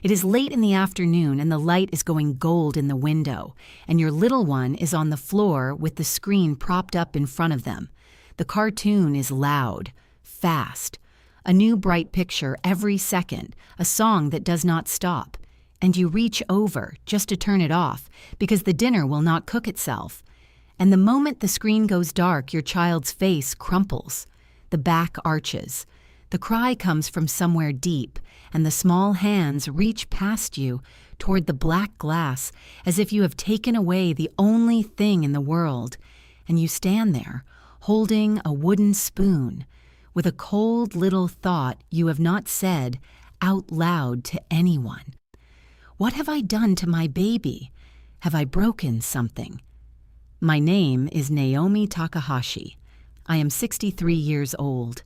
It is late in the afternoon and the light is going gold in the window, and your little one is on the floor with the screen propped up in front of them. The cartoon is loud, fast, a new bright picture every second, a song that does not stop. And you reach over just to turn it off because the dinner will not cook itself. And the moment the screen goes dark, your child's face crumples. The back arches. The cry comes from somewhere deep, and the small hands reach past you toward the black glass as if you have taken away the only thing in the world. And you stand there, holding a wooden spoon, with a cold little thought you have not said out loud to anyone. What have I done to my baby? Have I broken something? My name is Naomi Takahashi. I am 63 years old.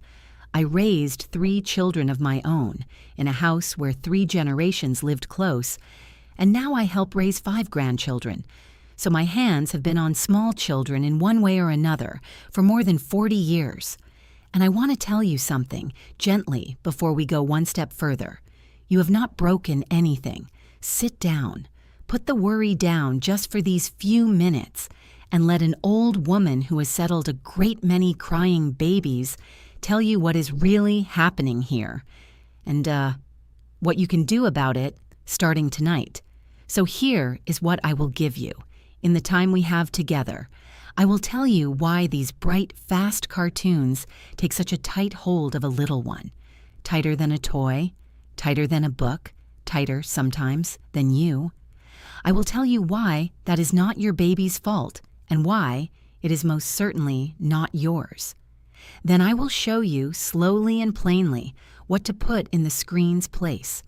I raised 3 children of my own in a house where 3 generations lived close, and now I help raise 5 grandchildren. So my hands have been on small children in one way or another for more than 40 years. And I want to tell you something, gently, before we go one step further. You have not broken anything. Sit down. Put the worry down just for these few minutes, and let an old woman who has settled a great many crying babies tell you what is really happening here, and what you can do about it starting tonight. So here is what I will give you. In the time we have together, I will tell you why these bright, fast cartoons take such a tight hold of a little one. Tighter than a toy, tighter than a book, tighter, sometimes, than you. I will tell you why that is not your baby's fault, and why it is most certainly not yours. Then I will show you slowly and plainly what to put in the screen's place.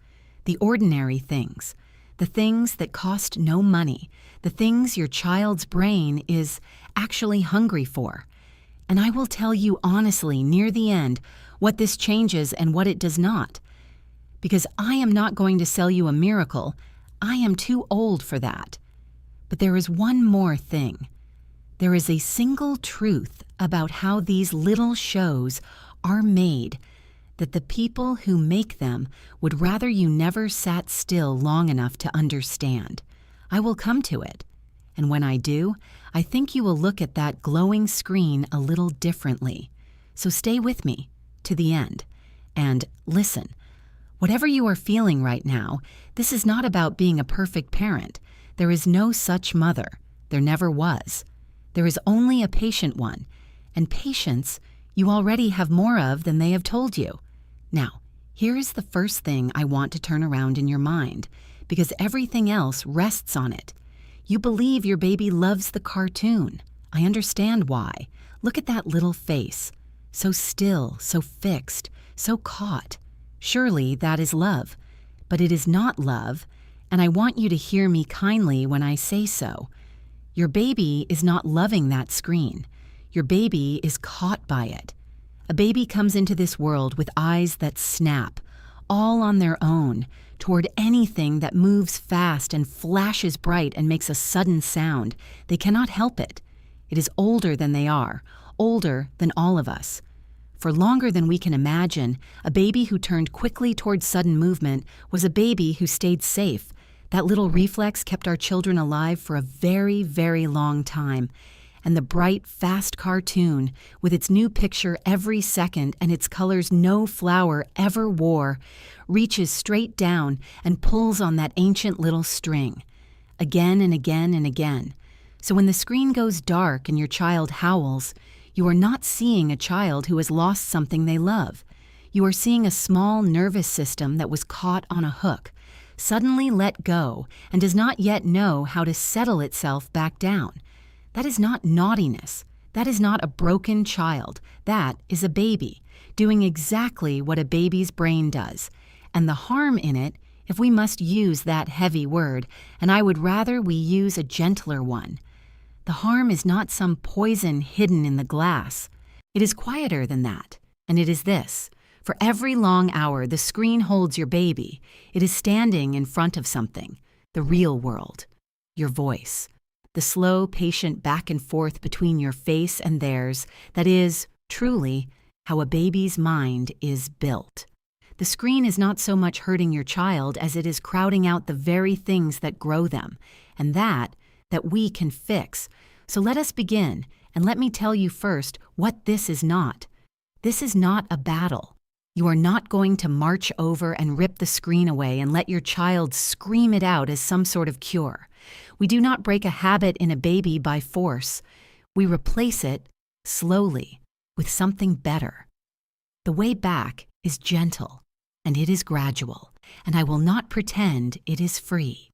The ordinary things, the things that cost no money, the things your child's brain is actually hungry for. And I will tell you honestly near the end what this changes and what it does not. Because I am not going to sell you a miracle. I am too old for that. But there is one more thing. There is a single truth about how these little shows are made that the people who make them would rather you never sat still long enough to understand. I will come to it. And when I do, I think you will look at that glowing screen a little differently. So stay with me to the end. And listen, whatever you are feeling right now, this is not about being a perfect parent. There is no such mother. There never was. There is only a patient one, and patience you already have more of than they have told you. Now, here is the first thing I want to turn around in your mind, because everything else rests on it. You believe your baby loves the cartoon. I understand why. Look at that little face. So still, so fixed, so caught. Surely that is love. But it is not love, and I want you to hear me kindly when I say so. Your baby is not loving that screen. Your baby is caught by it. A baby comes into this world with eyes that snap, all on their own, toward anything that moves fast and flashes bright and makes a sudden sound. They cannot help it. It is older than they are, older than all of us. For longer than we can imagine, a baby who turned quickly toward sudden movement was a baby who stayed safe. That little reflex kept our children alive for a very, very long time. And the bright, fast cartoon, with its new picture every second and its colors no flower ever wore, reaches straight down and pulls on that ancient little string, again and again and again. So when the screen goes dark and your child howls, you are not seeing a child who has lost something they love. You are seeing a small nervous system that was caught on a hook, suddenly let go, and does not yet know how to settle itself back down. That is not naughtiness. That is not a broken child. That is a baby, doing exactly what a baby's brain does. And the harm in it, if we must use that heavy word, and I would rather we use a gentler one. The harm is not some poison hidden in the glass. It is quieter than that, and it is this. For every long hour the screen holds your baby, it is standing in front of something, the real world, your voice. The slow, patient back and forth between your face and theirs, that is, truly, how a baby's mind is built. The The screen is not so much hurting your child as it is crowding out the very things that grow them, and that we can fix. So let us begin, and let me tell you first what this is not. This is not a battle. You are not going to march over and rip the screen away and let your child scream it out as some sort of cure. We do not break a habit in a baby by force. We replace it slowly with something better. The way back is gentle, and it is gradual, and I will not pretend it is free.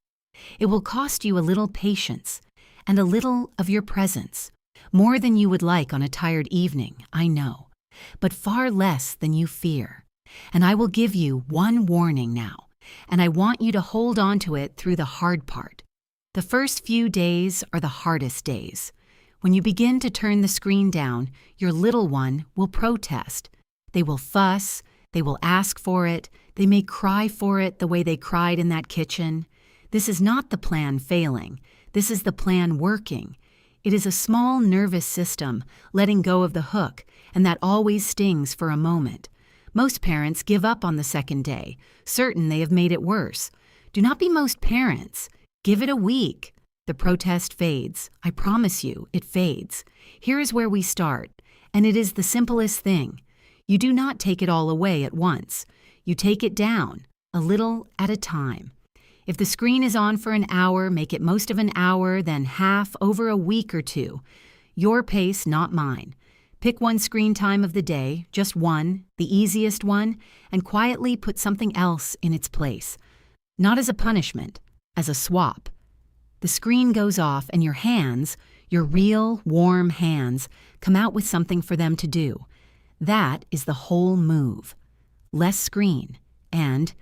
It will cost you a little patience and a little of your presence, more than you would like on a tired evening, I know, but far less than you fear. And I will give you one warning now, and I want you to hold on to it through the hard part. The first few days are the hardest days. When you begin to turn the screen down, your little one will protest. They will fuss, they will ask for it, they may cry for it the way they cried in that kitchen. This is not the plan failing. This is the plan working. It is a small nervous system letting go of the hook, and that always stings for a moment. Most parents give up on the second day, certain they have made it worse. Do not be most parents. Give it a week. The protest fades. I promise you, it fades. Here is where we start, and it is the simplest thing. You do not take it all away at once. You take it down, a little at a time. If the screen is on for an hour, make it most of an hour, then half over a week or two. Your pace, not mine. Pick one screen time of the day, just one, the easiest one, and quietly put something else in its place. Not as a punishment, as a swap. The screen goes off and your hands, your real, warm hands, come out with something for them to do. That is the whole move. Less screen, and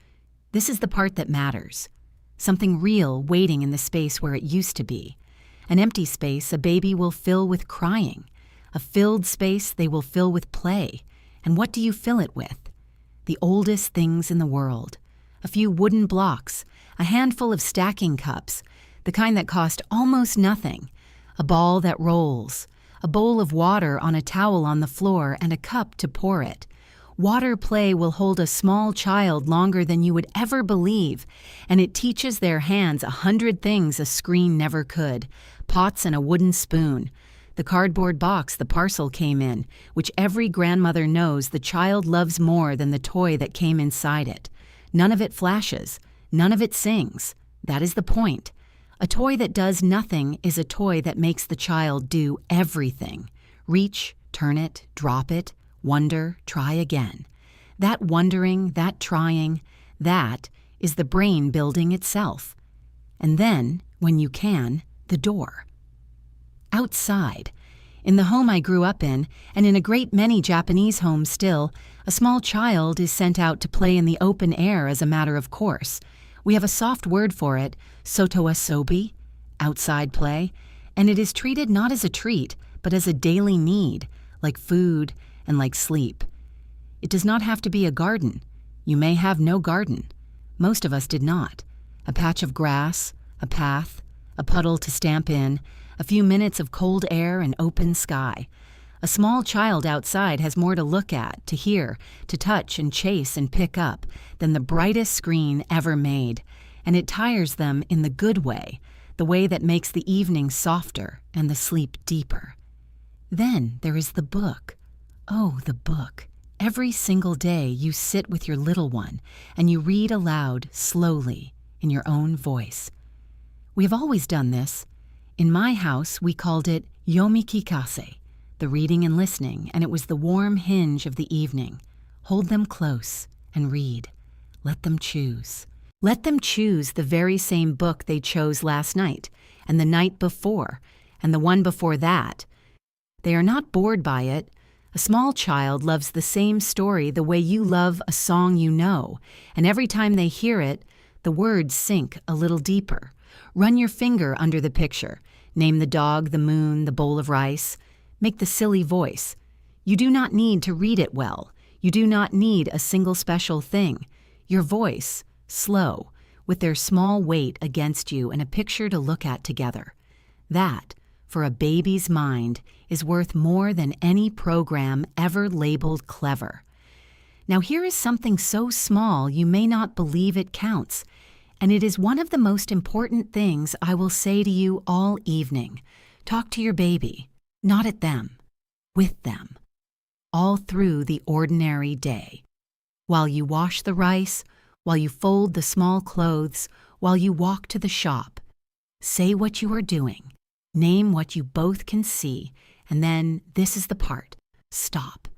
this is the part that matters. Something real waiting in the space where it used to be. An empty space a baby will fill with crying. A filled space they will fill with play. And what do you fill it with? The oldest things in the world. A few wooden blocks, a handful of stacking cups, the kind that cost almost nothing, a ball that rolls, a bowl of water on a towel on the floor, and a cup to pour it. Water play will hold a small child longer than you would ever believe, and it teaches their hands 100 things a screen never could. Pots and a wooden spoon. The cardboard box the parcel came in, which every grandmother knows the child loves more than the toy that came inside it. None of it flashes. None of it sings. That is the point. A toy that does nothing is a toy that makes the child do everything. Reach, turn it, drop it, wonder, try again. That wondering, that trying, that is the brain building itself. And then, when you can, the door. Outside. In the home I grew up in, and in a great many Japanese homes still, a small child is sent out to play in the open air as a matter of course. We have a soft word for it, sotoasobi, outside play, and it is treated not as a treat, but as a daily need, like food and like sleep. It does not have to be a garden. You may have no garden. Most of us did not. A patch of grass, a path, a puddle to stamp in, a few minutes of cold air and open sky. A small child outside has more to look at, to hear, to touch and chase and pick up than the brightest screen ever made, and it tires them in the good way, the way that makes the evening softer and the sleep deeper. Then there is the book. Oh, the book. Every single day you sit with your little one and you read aloud slowly in your own voice. We have always done this. In my house, we called it yomikikase, the reading and listening, and it was the warm hinge of the evening. Hold them close and read. Let them choose. Let them choose the very same book they chose last night, and the night before, and the one before that. They are not bored by it. A small child loves the same story the way you love a song you know, and every time they hear it, the words sink a little deeper. Run your finger under the picture. Name the dog, the moon, the bowl of rice. Make the silly voice. You do not need to read it well. You do not need a single special thing. Your voice, slow, with their small weight against you and a picture to look at together. That, for a baby's mind, is worth more than any program ever labeled clever. Now here is something so small you may not believe it counts, and it is one of the most important things I will say to you all evening. Talk to your baby, not at them, with them, all through the ordinary day. While you wash the rice, while you fold the small clothes, while you walk to the shop. Say what you are doing, name what you both can see, and then this is the part. Stop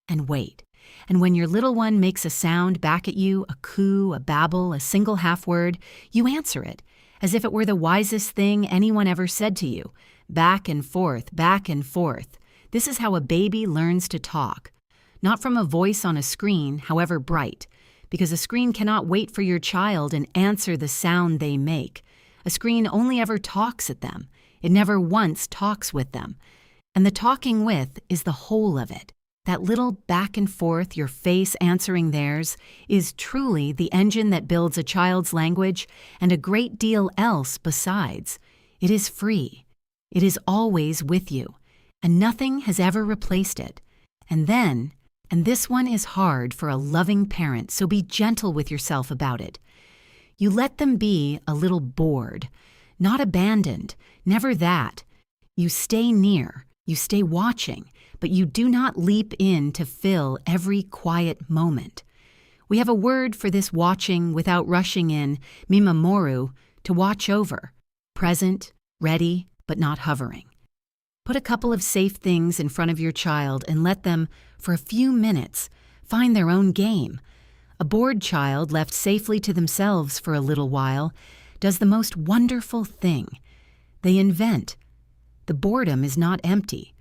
and wait. And when your little one makes a sound back at you, a coo, a babble, a single half word, you answer it, as if it were the wisest thing anyone ever said to you. Back and forth, back and forth. This is how a baby learns to talk. Not from a voice on a screen, however bright, because a screen cannot wait for your child and answer the sound they make. A screen only ever talks at them. It never once talks with them. And the talking with is the whole of it. That little back and forth, your face answering theirs, is truly the engine that builds a child's language and a great deal else besides. It is free. It is always with you, and nothing has ever replaced it. And then, and this one is hard for a loving parent, so be gentle with yourself about it. You let them be a little bored, not abandoned, never that. You stay near, you stay watching, but you do not leap in to fill every quiet moment. We have a word for this watching without rushing in, mimamoru, to watch over, present, ready, but not hovering. Put a couple of safe things in front of your child and let them, for a few minutes, find their own game. A bored child left safely to themselves for a little while does the most wonderful thing. They invent. The boredom is not empty.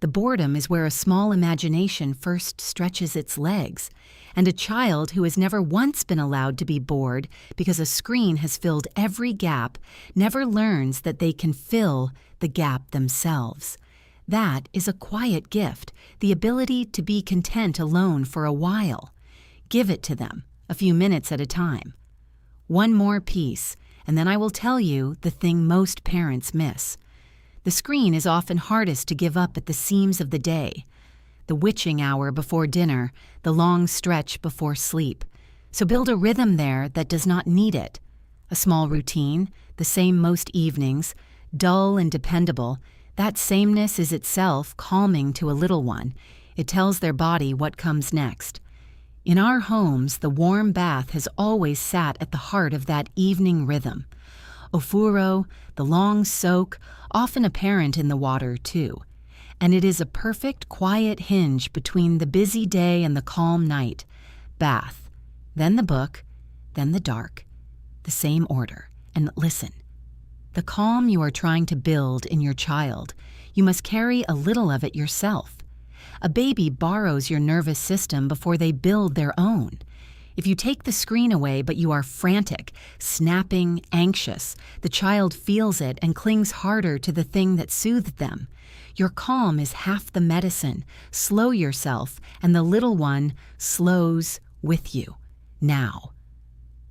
The boredom is where a small imagination first stretches its legs, and a child who has never once been allowed to be bored because a screen has filled every gap never learns that they can fill the gap themselves. That is a quiet gift, the ability to be content alone for a while. Give it to them, a few minutes at a time. One more piece, and then I will tell you the thing most parents miss. The screen is often hardest to give up at the seams of the day, the witching hour before dinner, the long stretch before sleep. So build a rhythm there that does not need it. A small routine, the same most evenings, dull and dependable, that sameness is itself calming to a little one. It tells their body what comes next. In our homes, the warm bath has always sat at the heart of that evening rhythm. Ofuro, the long soak, often apparent in the water too. And it is a perfect quiet hinge between the busy day and the calm night. Bath, then the book, then the dark. The same order. And listen. The calm you are trying to build in your child, you must carry a little of it yourself. A baby borrows your nervous system before they build their own. If you take the screen away but you are frantic, snapping, anxious, the child feels it and clings harder to the thing that soothed them. Your calm is half the medicine. Slow yourself, and the little one slows with you. Now.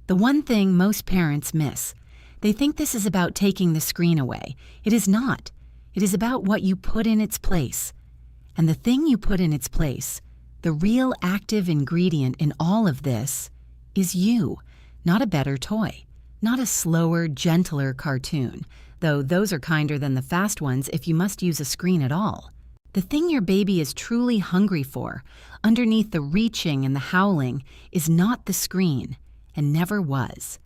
The one thing most parents miss. They think this is about taking the screen away. It is not. It is about what you put in its place. And the thing you put in its place, the real active ingredient in all of this, is you, not a better toy, not a slower, gentler cartoon, though those are kinder than the fast ones if you must use a screen at all. The thing your baby is truly hungry for, underneath the reaching and the howling, is not the screen, and never was.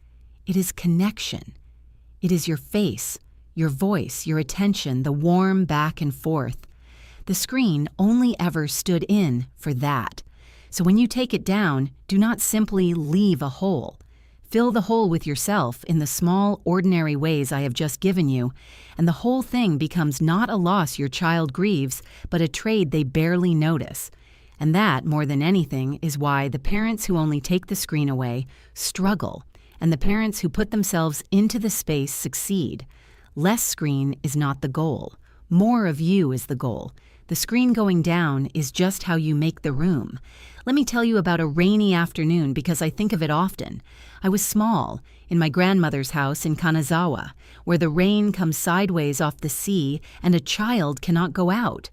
It is connection. It is your face, your voice, your attention, the warm back and forth. The screen only ever stood in for that. So when you take it down, do not simply leave a hole. Fill the hole with yourself in the small, ordinary ways I have just given you, and the whole thing becomes not a loss your child grieves, but a trade they barely notice. And that, more than anything, is why the parents who only take the screen away struggle, and the parents who put themselves into the space succeed. Less screen is not the goal. More of you is the goal. The screen going down is just how you make the room. Let me tell you about a rainy afternoon because I think of it often. I was small, in my grandmother's house in Kanazawa, where the rain comes sideways off the sea and a child cannot go out.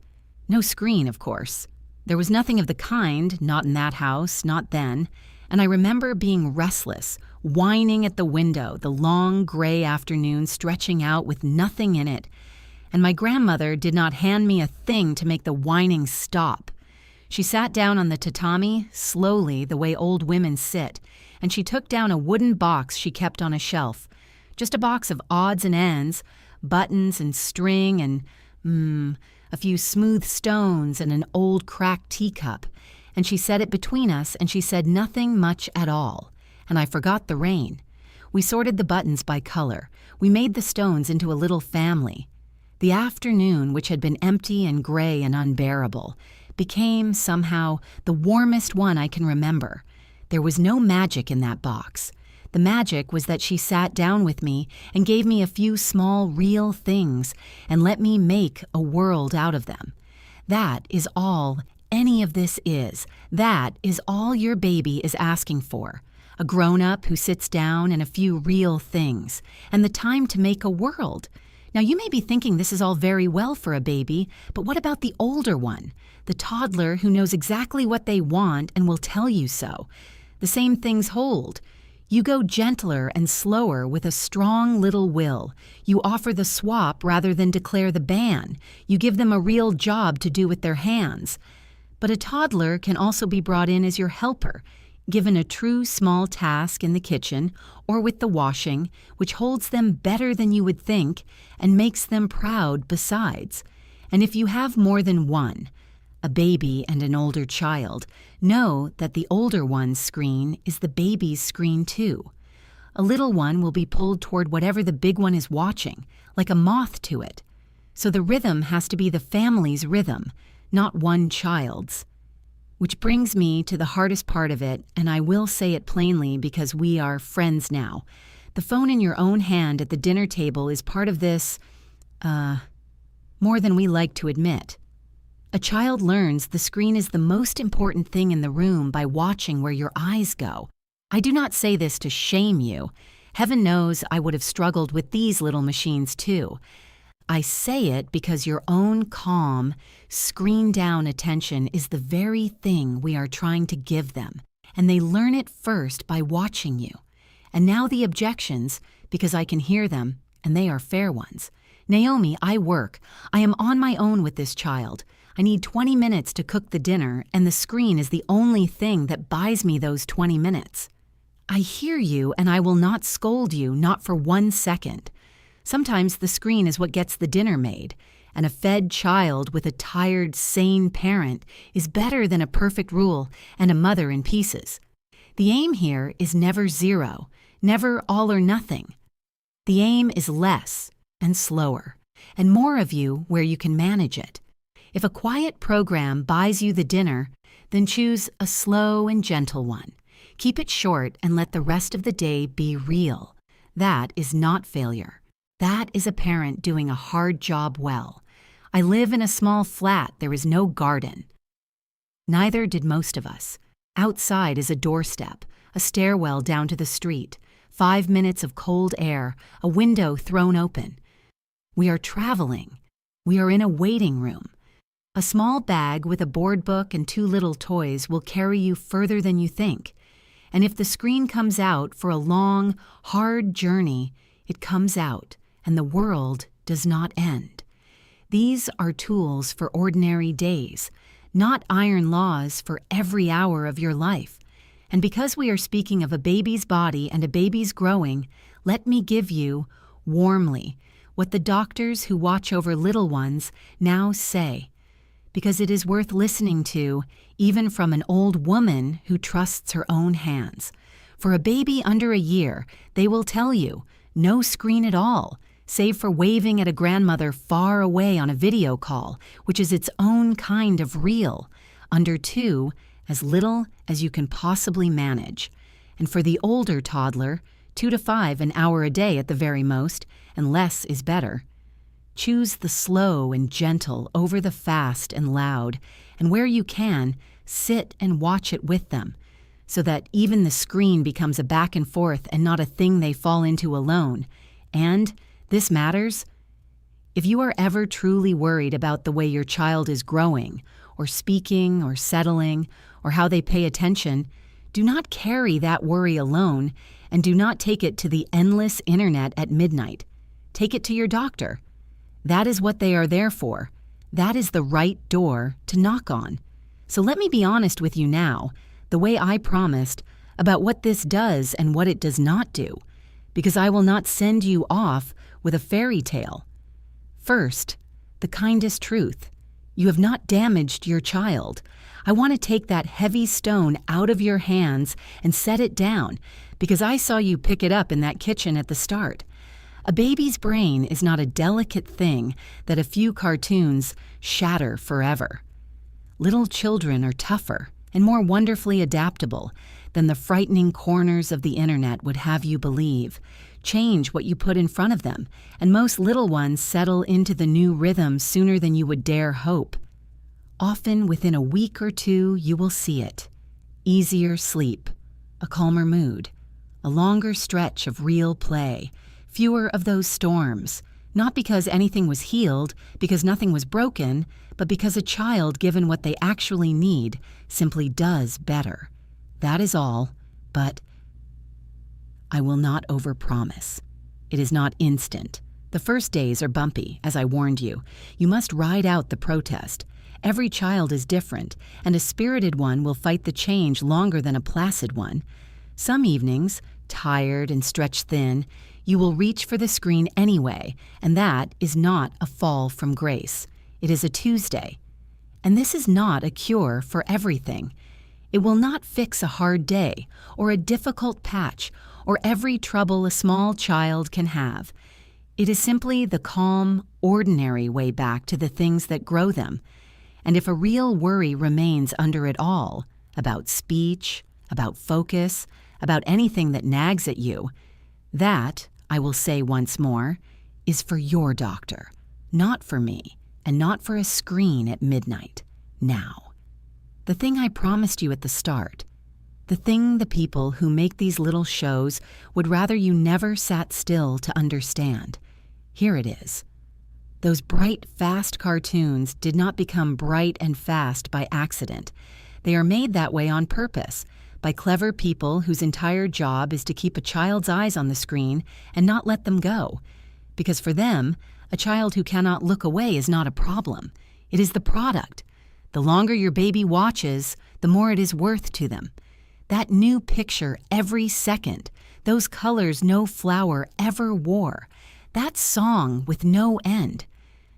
No screen, of course. There was nothing of the kind, not in that house, not then, and I remember being restless, whining at the window, the long gray afternoon stretching out with nothing in it, and my grandmother did not hand me a thing to make the whining stop. She sat down on the tatami, slowly, the way old women sit, and she took down a wooden box she kept on a shelf, just a box of odds and ends, buttons and string and, a few smooth stones and an old cracked teacup, and she set it between us and she said nothing much at all, and I forgot the rain. We sorted the buttons by color. We made the stones into a little family. The afternoon, which had been empty and gray and unbearable, became, somehow, the warmest one I can remember. There was no magic in that box. The magic was that she sat down with me and gave me a few small, real things and let me make a world out of them. That is all any of this is. That is all your baby is asking for. A grown-up who sits down and a few real things, and the time to make a world. Now, you may be thinking this is all very well for a baby, but what about the older one? The toddler who knows exactly what they want and will tell you so. The same things hold. You go gentler and slower with a strong little will. You offer the swap rather than declare the ban. You give them a real job to do with their hands. But a toddler can also be brought in as your helper, given a true small task in the kitchen or with the washing, which holds them better than you would think and makes them proud besides. And if you have more than one, a baby and an older child, know that the older one's screen is the baby's screen too. A little one will be pulled toward whatever the big one is watching, like a moth to it. So the rhythm has to be the family's rhythm, not one child's. Which brings me to the hardest part of it, and I will say it plainly because we are friends now. The phone in your own hand at the dinner table is part of this, more than we like to admit. A child learns the screen is the most important thing in the room by watching where your eyes go. I do not say this to shame you. Heaven knows I would have struggled with these little machines too. I say it because your own calm, screen-down attention is the very thing we are trying to give them, and they learn it first by watching you. And now the objections, because I can hear them, and they are fair ones. Naomi, I work. I am on my own with this child. I need 20 minutes to cook the dinner, and the screen is the only thing that buys me those 20 minutes. I hear you, and I will not scold you, not for 1 second. Sometimes the screen is what gets the dinner made, and a fed child with a tired, sane parent is better than a perfect rule and a mother in pieces. The aim here is never zero, never all or nothing. The aim is less and slower, and more of you where you can manage it. If a quiet program buys you the dinner, then choose a slow and gentle one. Keep it short and let the rest of the day be real. That is not failure. That is a parent doing a hard job well. I live in a small flat. There is no garden. Neither did most of us. Outside is a doorstep, a stairwell down to the street, 5 minutes of cold air, a window thrown open. We are traveling. We are in a waiting room. A small bag with a board book and 2 little toys will carry you further than you think. And if the screen comes out for a long, hard journey, it comes out, and the world does not end. These are tools for ordinary days, not iron laws for every hour of your life. And because we are speaking of a baby's body and a baby's growing, let me give you, warmly, what the doctors who watch over little ones now say, because it is worth listening to, even from an old woman who trusts her own hands. For a baby under a year, they will tell you, no screen at all, save for waving at a grandmother far away on a video call, which is its own kind of real. Under 2, as little as you can possibly manage. And for the older toddler, 2 to 5 an hour a day at the very most, and less is better. Choose the slow and gentle over the fast and loud, and where you can, sit and watch it with them, so that even the screen becomes a back and forth and not a thing they fall into alone. And, this matters, if you are ever truly worried about the way your child is growing, or speaking or settling or how they pay attention, do not carry that worry alone, and do not take it to the endless internet at midnight. Take it to your doctor. That is what they are there for. That is the right door to knock on. So let me be honest with you now, the way I promised, about what this does and what it does not do, because I will not send you off with a fairy tale. First, the kindest truth. You have not damaged your child. I want to take that heavy stone out of your hands and set it down, because I saw you pick it up in that kitchen at the start. A baby's brain is not a delicate thing that a few cartoons shatter forever. Little children are tougher and more wonderfully adaptable than the frightening corners of the internet would have you believe. Change what you put in front of them, and most little ones settle into the new rhythm sooner than you would dare hope. Often within a week or two you will see it. Easier sleep, a calmer mood, a longer stretch of real play, fewer of those storms, not because anything was healed, because nothing was broken, but because a child given what they actually need simply does better. That is all, but I will not overpromise. It is not instant. The first days are bumpy, as I warned you. You must ride out the protest. Every child is different, and a spirited one will fight the change longer than a placid one. Some evenings, tired and stretched thin, you will reach for the screen anyway, and that is not a fall from grace. It is a Tuesday. And this is not a cure for everything. It will not fix a hard day, or a difficult patch, or every trouble a small child can have. It is simply the calm, ordinary way back to the things that grow them. And if a real worry remains under it all, about speech, about focus, about anything that nags at you, that, I will say once more, is for your doctor, not for me, and not for a screen at midnight, now. The thing I promised you at the start, the thing the people who make these little shows would rather you never sat still to understand. Here it is. Those bright, fast cartoons did not become bright and fast by accident. They are made that way on purpose, by clever people whose entire job is to keep a child's eyes on the screen and not let them go. Because for them, a child who cannot look away is not a problem. It is the product. The longer your baby watches, the more it is worth to them. That new picture every second, those colors no flower ever wore, that song with no end,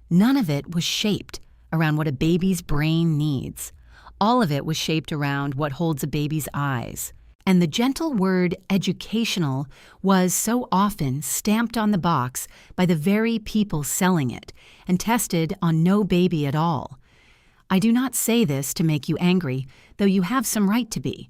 none of it was shaped around what a baby's brain needs. All of it was shaped around what holds a baby's eyes. And the gentle word educational was so often stamped on the box by the very people selling it and tested on no baby at all. I do not say this to make you angry, though you have some right to be.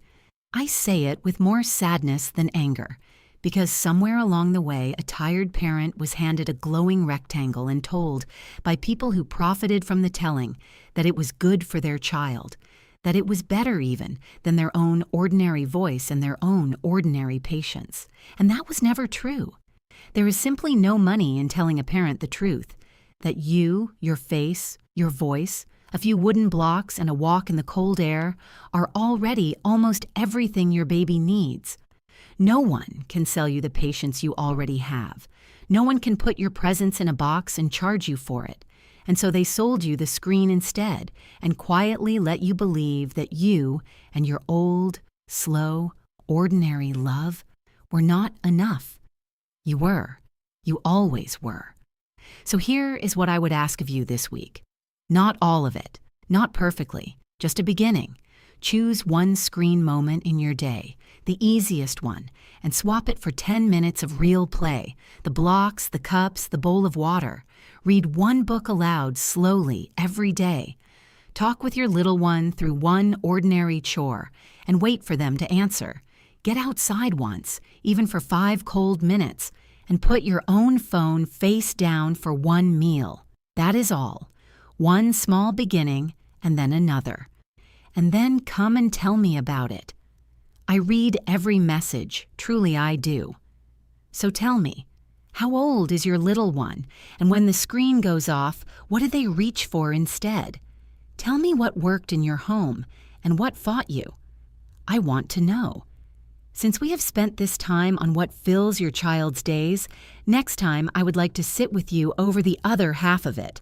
I say it with more sadness than anger, because somewhere along the way a tired parent was handed a glowing rectangle and told, by people who profited from the telling, that it was good for their child, that it was better even than their own ordinary voice and their own ordinary patience. And that was never true. There is simply no money in telling a parent the truth, that you, your face, your voice, a few wooden blocks and a walk in the cold air are already almost everything your baby needs. No one can sell you the patience you already have. No one can put your presence in a box and charge you for it. And so they sold you the screen instead and quietly let you believe that you and your old, slow, ordinary love were not enough. You were. You always were. So here is what I would ask of you this week. Not all of it, not perfectly, just a beginning. Choose one screen moment in your day, the easiest one, and swap it for 10 minutes of real play, the blocks, the cups, the bowl of water. Read one book aloud slowly every day. Talk with your little one through one ordinary chore and wait for them to answer. Get outside once, even for 5 cold minutes, and put your own phone face down for one meal. That is all. One small beginning and then another. And then come and tell me about it. I read every message, truly I do. So tell me, how old is your little one? And when the screen goes off, what do they reach for instead? Tell me what worked in your home and what fought you. I want to know. Since we have spent this time on what fills your child's days, next time I would like to sit with you over the other half of it,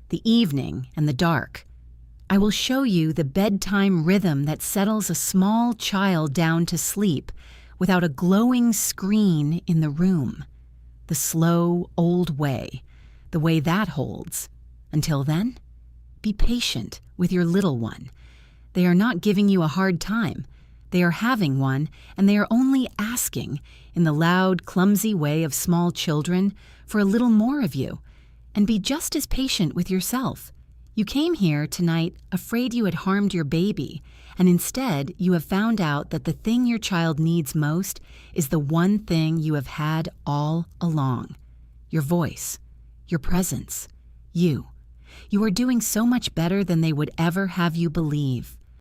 the evening and the dark. I will show you the bedtime rhythm that settles a small child down to sleep without a glowing screen in the room. The slow, old way, the way that holds. Until then, be patient with your little one. They are not giving you a hard time. They are having one, and they are only asking, in the loud, clumsy way of small children, for a little more of you. And be just as patient with yourself. You came here tonight afraid you had harmed your baby, and instead you have found out that the thing your child needs most is the one thing you have had all along. Your voice, your presence, you. You are doing so much better than they would ever have you believe.